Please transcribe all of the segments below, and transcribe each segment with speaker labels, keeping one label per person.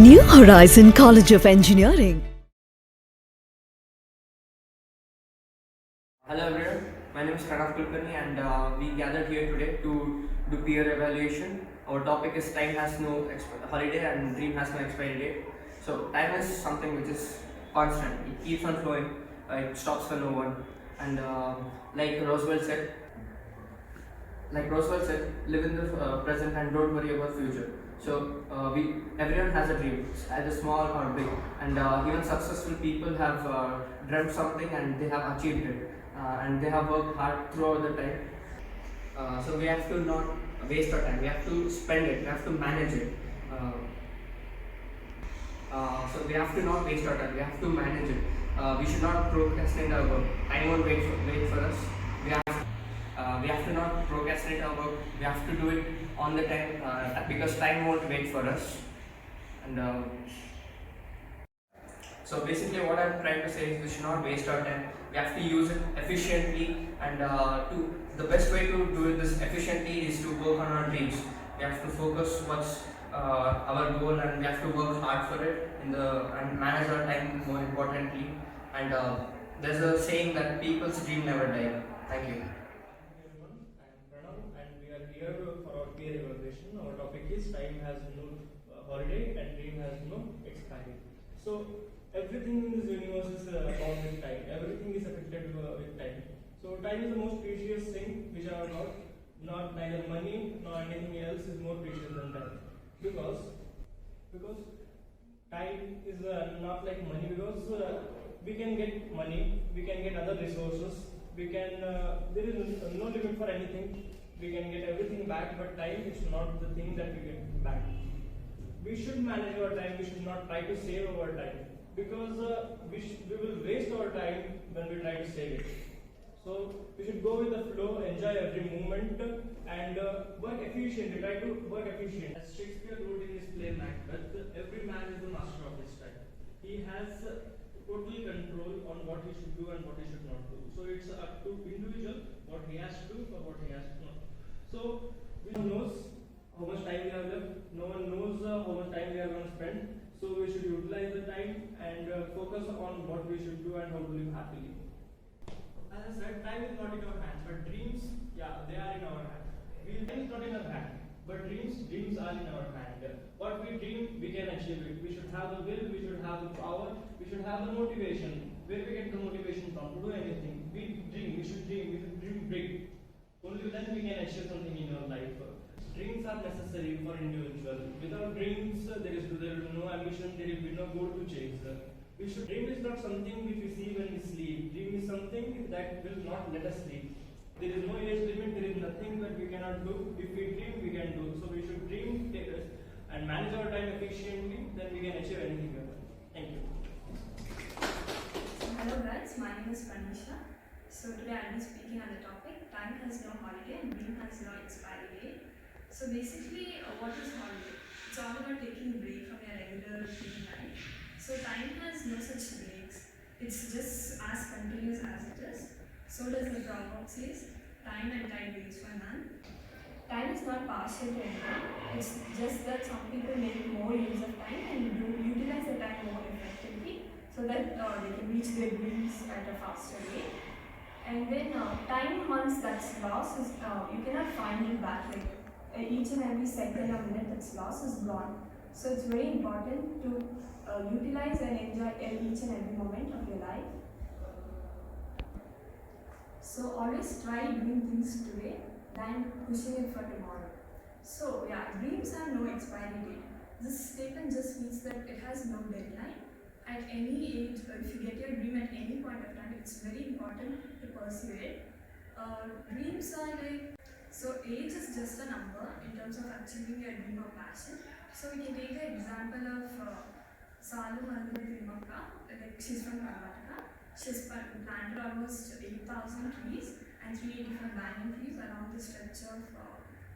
Speaker 1: New Horizon College of Engineering.
Speaker 2: Hello everyone, my name is Pranav Kulkarni and we gathered here today to do peer evaluation. Our topic is time has no holiday and dream has no expiry date. So time is something which is constant, it keeps on flowing, it stops for no one. And like Roosevelt said, live in the present and don't worry about future. So everyone has a dream, either small or big, and even successful people have dreamt something and they have achieved it, and they have worked hard throughout the time. So we have to not waste our time. We have to spend it. We have to manage it. So we have to not waste our time. We have to manage it. We should not procrastinate our work. Time won't wait for us. We have to not procrastinate our work. We have to do it on the time because time won't wait for us. And so basically, what I'm trying to say is we should not waste our time. We have to use it efficiently, and the best way to do this efficiently is to work on our dreams. We have to focus what's our goal, and we have to work hard for it and manage our time more importantly. And there's a saying that people's dream never die. Thank you.
Speaker 3: Everyone, I am Pranav and we are here for our peer evaluation. Our topic is time has no holiday and dream has no expiry. So everything in this universe is bound with time. Everything is affected with time. So time is the most precious thing which are not neither money nor anything else is more precious than time. Because time is not like money, because we can get money, we can get other resources, we can there is no limit for anything, we can get everything back, but time is not the thing that we get back. We should manage our time, we should not try to save our time, because we will waste our time when we try to save it. So we should go with the flow, enjoy every moment, and work efficiently. Try to work efficiently. As Shakespeare wrote in his play Macbeth, every man is the master of his time. He has total control on what he should do and what he should not do. So it's up to individual what he has to do or what he has to not. So no one knows how much time we have left. No one knows how much time we are going to spend. So we should utilize the time and focus on what we should do and how to live happily. As I said, time is not in our hands, but dreams, yeah, they are in our hands. Time is not in our hand, but dreams are in our hand. What we dream, we can achieve it. We should have the will, we should have the power, we should have the motivation. Where we get the motivation from to do anything? We should dream big. Only then we can achieve something in our life. Dreams are necessary for individual. Without dreams, there will be no ambition, there will be no goal to chase. Dream is not something which we see when we sleep. Dream is something that will not let us sleep. There is no age limit, there is nothing that we cannot do. If we dream, we can do. So we should dream and manage our time efficiently, then we can achieve anything we want. Thank you.
Speaker 4: Hello guys, my name is Pranisha. So today I will be speaking on the topic time has no holiday and dream has no expiry date. So basically, what is holiday? It's all about taking a break from your regular routine life. So time has no such breaks. It's just as continuous as it is. So does the proverb says, time and tide waits for none. Time is not partial to anyone. It's just that some people make more use of time and utilize the time more effectively so that they can reach their dreams at a faster rate. And then time, once that's lost, is you cannot find it back. Like each and every second or minute that's lost is gone. So it's very important to utilize and enjoy each and every moment of your life. So always try doing things today than pushing it for tomorrow. So yeah, dreams have no expiry date. This statement just means that it has no deadline. At any age, if you get your dream at any point of time, it's very important to pursue it. Dreams are like, so age is just a number in terms of achieving your dream or passion. So we can take the example of Salu Margari Timmakka, like she's from Karnataka. She's planted almost 8,000 trees and 385 banyan trees along the stretch of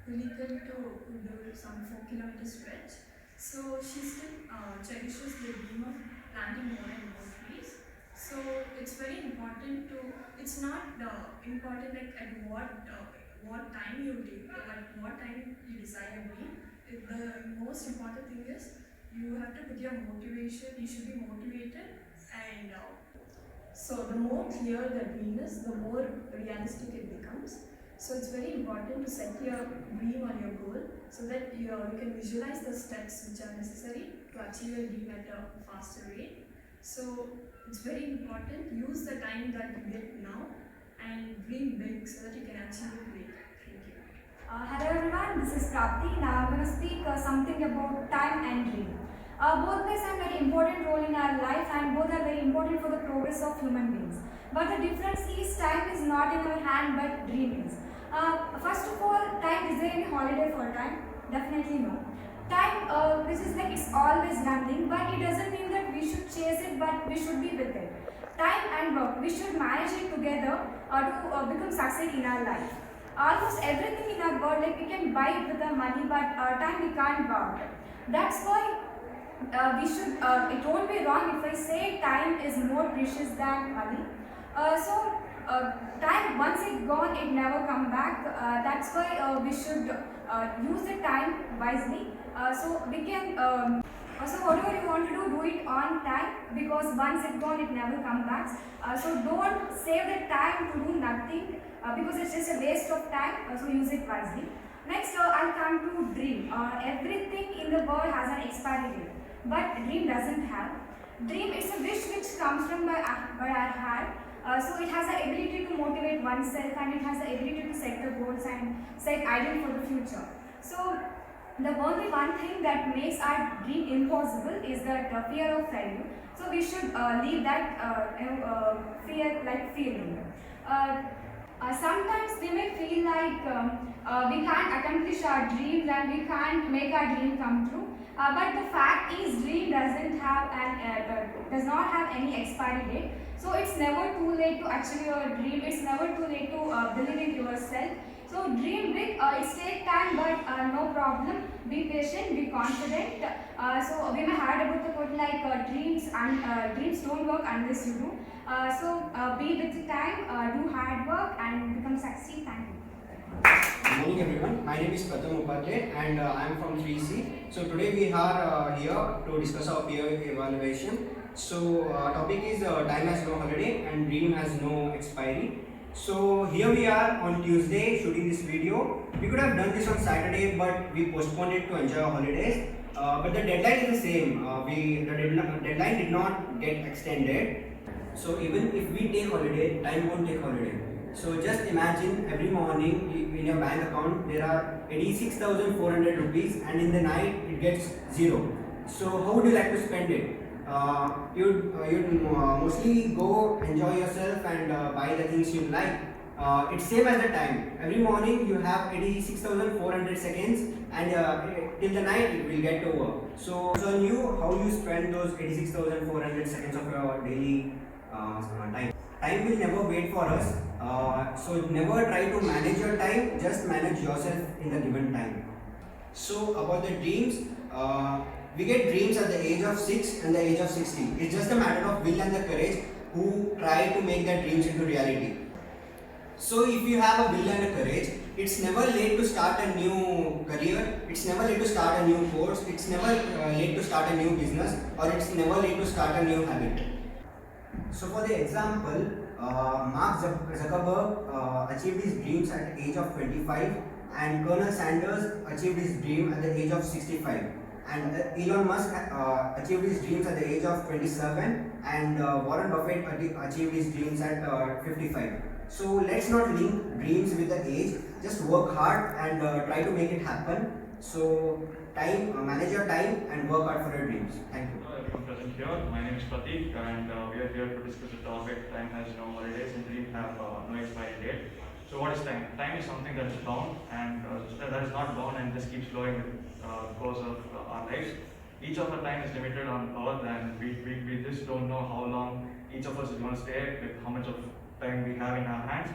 Speaker 4: Pulikal to Kudur, some 4-kilometer stretch. So she still cherishes the dream of planting more and more trees. So it's very important to, it's not important like at what time you take, or at what time you decide a dream. The most important thing is you have to put your motivation, you should be motivated, and so the more clear the dream is, the more realistic it becomes. So it's very important to set your dream on your goal so that you can visualize the steps which are necessary to achieve your dream at a faster rate. So it's very important, use the time that you get now and dream big so that you can achieve it later. Thank you.
Speaker 5: Hello everyone, this is Prapti. Now I'm going to speak something about time and dream. Both plays a very important role in our life and both are very important for the progress of human beings. But the difference is time is not in our hand but dream is. First of all, time, is there any holiday for time? Definitely no. Time, which is like it's always running, but it doesn't mean that we should chase it, but we should be with it. Time and work, we should manage it together to become success in our life. Almost everything in our world, like we can buy it with our money, but time we can't buy. That's why we should, it won't be wrong if I say time is more precious than money. Time, once it's gone, it never come back. That's why we should use the time wisely. So we can, so whatever you want to do it on time because once it's gone, it never come back. So don't save the time to do nothing because it's just a waste of time. So use it wisely. Next, I'll come to dream. Everything in the world has an expiry date, but dream doesn't have. Dream is a wish which comes from by our heart. So it has the ability to motivate oneself and it has the ability to set the goals and set ideal for the future. So the only one thing that makes our dream impossible is that fear of failure. So we should leave that fear like feeling. Sometimes we may feel like we can't accomplish our dreams and we can't make our dream come true. But the fact is, dream does not have any expiry date. So it's never too late to achieve your dream. It's never too late to believe in yourself. So dream big. It takes time, but no problem. Be patient. Be confident. So we may heard about the quote like dreams and dreams don't work unless you do. Be with the time. Do hard work and become succeed. Thank you.
Speaker 6: Good morning everyone, my name is Pratham Upadhyay and I am from 3C. So today we are here to discuss our peer evaluation. So topic is time has no holiday and dream has no expiry. So here we are on Tuesday shooting this video. We could have done this on Saturday but we postponed it to enjoy our holidays. But the deadline is the same, the deadline did not get extended. So even if we take holiday, time won't take holiday. So just imagine every morning in your bank account there are 86,400 rupees and in the night it gets 0. So how would you like to spend it? You'd mostly go enjoy yourself and buy the things you like. It's same as the time. Every morning you have 86,400 seconds and till the night it will get over. So it's on you how you spend those 86,400 seconds of your daily time. Time will never wait for us. So never try to manage your time, just manage yourself in the given time. So about the dreams, we get dreams at the age of 6 and the age of 60. It's just a matter of will and the courage who try to make their dreams into reality. So if you have a will and a courage, it's never late to start a new career, it's never late to start a new course, it's never late to start a new business, or it's never late to start a new habit. So for the example, Mark Zuckerberg achieved his dreams at the age of 25 and Colonel Sanders achieved his dream at the age of 65 and Elon Musk achieved his dreams at the age of 27 and Warren Buffett achieved his dreams at 55. So let's not link dreams with the age, just work hard and try to make it happen. So manage your time and work hard for your dreams. Thank you.
Speaker 7: Everyone present here, my name is Pratik and we are here to discuss the topic time has no holidays and dream have no expiry date. So what is time? Time is something that is bound and that is not bound and just keeps flowing with the course of our lives. Each of our time is limited on earth and we just don't know how long each of us is going to stay with how much of time we have in our hands.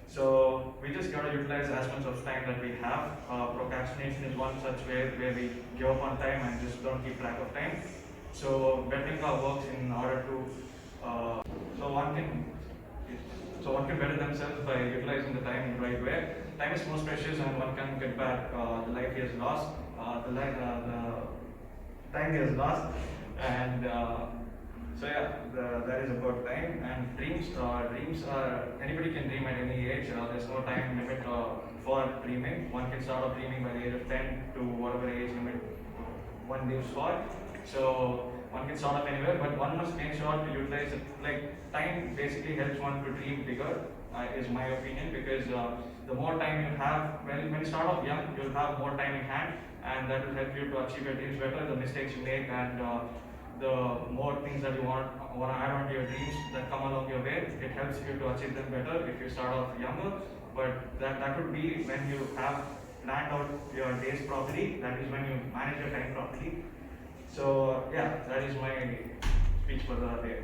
Speaker 7: So we just got to utilize as much of time that we have. Procrastination is one such way where we give up on time and just don't keep track of time. So bettering our works in order to so one can better themselves by utilizing the time in the right way. Time is most precious and one can get back the life he has lost. The time gets lost. And so yeah, that is about time. And dreams are, anybody can dream at any age. There's no time limit for dreaming. One can start off dreaming by the age of 10 to whatever age limit one lives for. So one can start off anywhere, but one must make sure to utilize it. Like time basically helps one to dream bigger, is my opinion, because the more time you have, when you start off young, you'll have more time in hand, and that will help you to achieve your dreams better. The mistakes you make and the more things that you want to add on to your dreams that come along your way, it helps you to achieve them better if you start off younger. But that would be when you have planned out your days properly. That is when you manage your time properly. So yeah, that is my speech for the day.